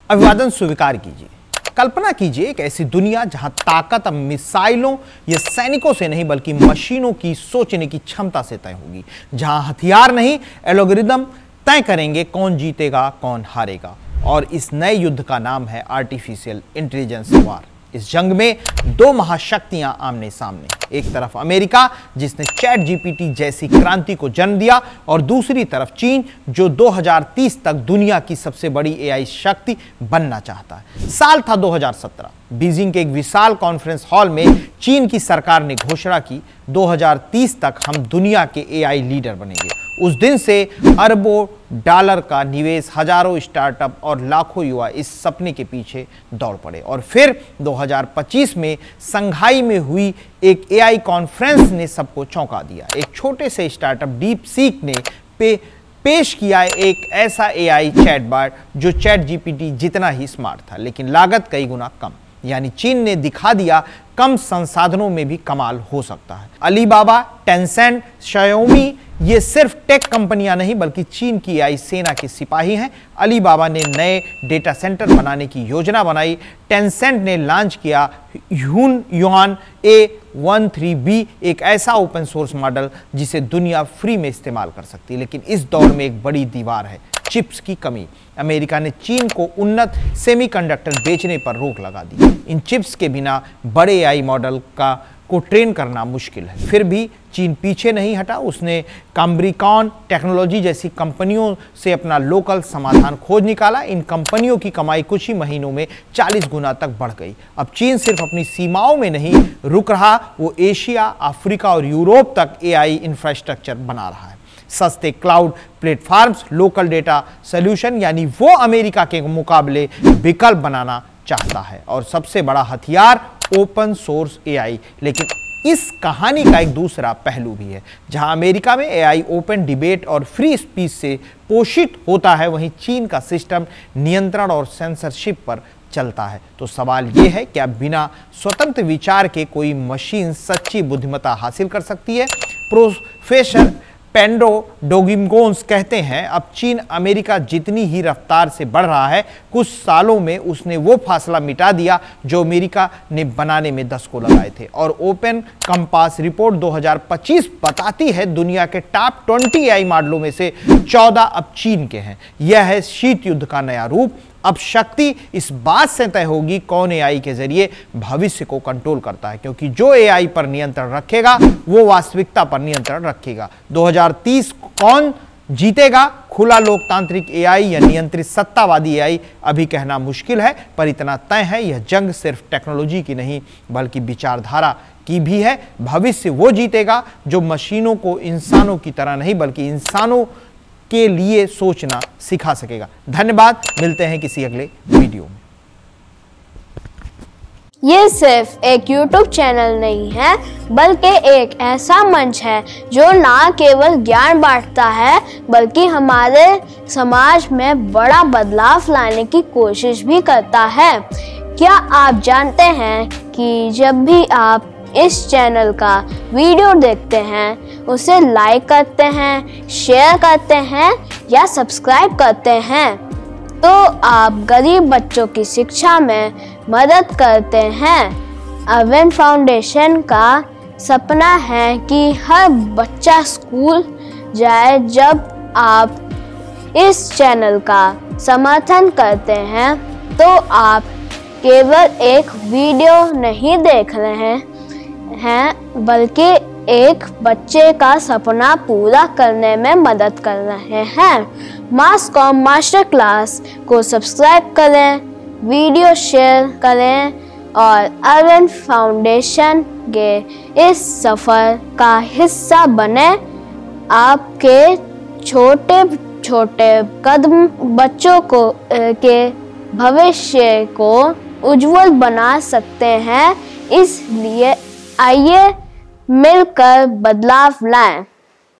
अभिवादन स्वीकार कीजिए। कल्पना कीजिए एक ऐसी दुनिया जहां ताकत अब मिसाइलों या सैनिकों से नहीं बल्कि मशीनों की सोचने की क्षमता से तय होगी, जहां हथियार नहीं एल्गोरिदम तय करेंगे कौन जीतेगा कौन हारेगा। और इस नए युद्ध का नाम है आर्टिफिशियल इंटेलिजेंस वॉर। इस जंग में दो महाशक्तियां आमने सामने, एक तरफ अमेरिका जिसने चैट जीपीटी जैसी क्रांति को जन्म दिया और दूसरी तरफ चीन जो 2030 तक दुनिया की सबसे बड़ी एआई शक्ति बनना चाहता है। साल था 2017। बीजिंग के एक विशाल कॉन्फ्रेंस हॉल में चीन की सरकार ने घोषणा की 2030 तक हम दुनिया के एआई लीडर बनेंगे। उस दिन से अरबों डॉलर का निवेश, हजारों स्टार्टअप और लाखों युवा इस सपने के पीछे दौड़ पड़े। और फिर 2025 में शंघाई में हुई एक एआई कॉन्फ्रेंस ने सबको चौंका दिया। एक छोटे से स्टार्टअप डीप सीक ने पेश किया एक ऐसा एआई चैटबॉट जो चैट जीपीटी जितना ही स्मार्ट था, लेकिन लागत कई गुना कम। यानी चीन ने दिखा दिया कम संसाधनों में भी कमाल हो सकता है। अलीबाबा, टेंसेंट, शाओमी ये सिर्फ टेक कंपनियां नहीं बल्कि चीन की एआई सेना के सिपाही हैं। अलीबाबा ने नए डेटा सेंटर बनाने की योजना बनाई। टेंसेंट ने लॉन्च किया ह्यून A13B, एक ऐसा ओपन सोर्स मॉडल जिसे दुनिया फ्री में इस्तेमाल कर सकती है। लेकिन इस दौर में एक बड़ी दीवार है, चिप्स की कमी। अमेरिका ने चीन को उन्नत सेमीकंडक्टर बेचने पर रोक लगा दी। इन चिप्स के बिना बड़े एआई मॉडल को ट्रेन करना मुश्किल है। फिर भी चीन पीछे नहीं हटा। उसने कैम्ब्रिकॉन टेक्नोलॉजी जैसी कंपनियों से अपना लोकल समाधान खोज निकाला। इन कंपनियों की कमाई कुछ ही महीनों में 40 गुना तक बढ़ गई। अब चीन सिर्फ अपनी सीमाओं में नहीं रुक रहा, वो एशिया, अफ्रीका और यूरोप तक एआई इंफ्रास्ट्रक्चर बना रहा है। सस्ते cloud platforms, local data solution, यानी वो अमेरिका के मुकाबले विकल्प बनाना चाहता है। और सबसे बड़ा हथियार ओपन सोर्स एआई। लेकिन इस कहानी का एक दूसरा पहलू भी है। जहां अमेरिका में एआई ओपन डिबेट और फ्री स्पीच से पोषित होता है, वहीं चीन का सिस्टम नियंत्रण और सेंसरशिप पर चलता है। तो सवाल यह है, क्या बिना स्वतंत्र विचार के कोई मशीन सच्ची बुद्धिमत्ता हासिल कर सकती है? प्रोफेसर पेड्रो डोमिंगोस कहते हैं, अब चीन अमेरिका जितनी ही रफ्तार से बढ़ रहा है, कुछ सालों में उसने वो फासला मिटा दिया जो अमेरिका ने बनाने में 10 को लगाए थे। और ओपन कंपास रिपोर्ट 2025 बताती है दुनिया के टॉप 20 एआई मॉडलों में से 14 अब चीन के हैं। यह है शीत युद्ध का नया रूप। अब शक्ति इस बात से तय होगी कौन एआई के जरिए भविष्य को कंट्रोल करता है, क्योंकि जो एआई पर नियंत्रण रखेगा वो वास्तविकता पर नियंत्रण रखेगा। 2030 कौन जीतेगा, खुला लोकतांत्रिक एआई या नियंत्रित सत्तावादी एआई, अभी कहना मुश्किल है। पर इतना तय है, यह जंग सिर्फ टेक्नोलॉजी की नहीं बल्कि विचारधारा की भी है। भविष्य वो जीतेगा जो मशीनों को इंसानों की तरह नहीं बल्कि इंसानों के लिए सोचना सिखा सकेगा। धन्यवाद, मिलते हैं किसी अगले वीडियो में। ये सिर्फ एक YouTube चैनल नहीं है बल्कि एक ऐसा मंच है जो ना केवल ज्ञान बांटता है बल्कि हमारे समाज में बड़ा बदलाव लाने की कोशिश भी करता है। क्या आप जानते हैं कि जब भी आप इस चैनल का वीडियो देखते हैं, उसे लाइक करते हैं, शेयर करते हैं या सब्सक्राइब करते हैं, तो आप गरीब बच्चों की शिक्षा में मदद करते हैं। अरविंद फाउंडेशन का सपना है कि हर बच्चा स्कूल जाए। जब आप इस चैनल का समर्थन करते हैं तो आप केवल एक वीडियो नहीं देख रहे हैं बल्कि एक बच्चे का सपना पूरा करने में मदद कर रहे हैं। मास कॉम मास्टर क्लास को सब्सक्राइब करें, वीडियो शेयर करें और अरविंद फाउंडेशन के इस सफ़र का हिस्सा बने। आपके छोटे छोटे कदम बच्चों को के भविष्य को उज्जवल बना सकते हैं। इसलिए आइए मिलकर बदलाव लाएं।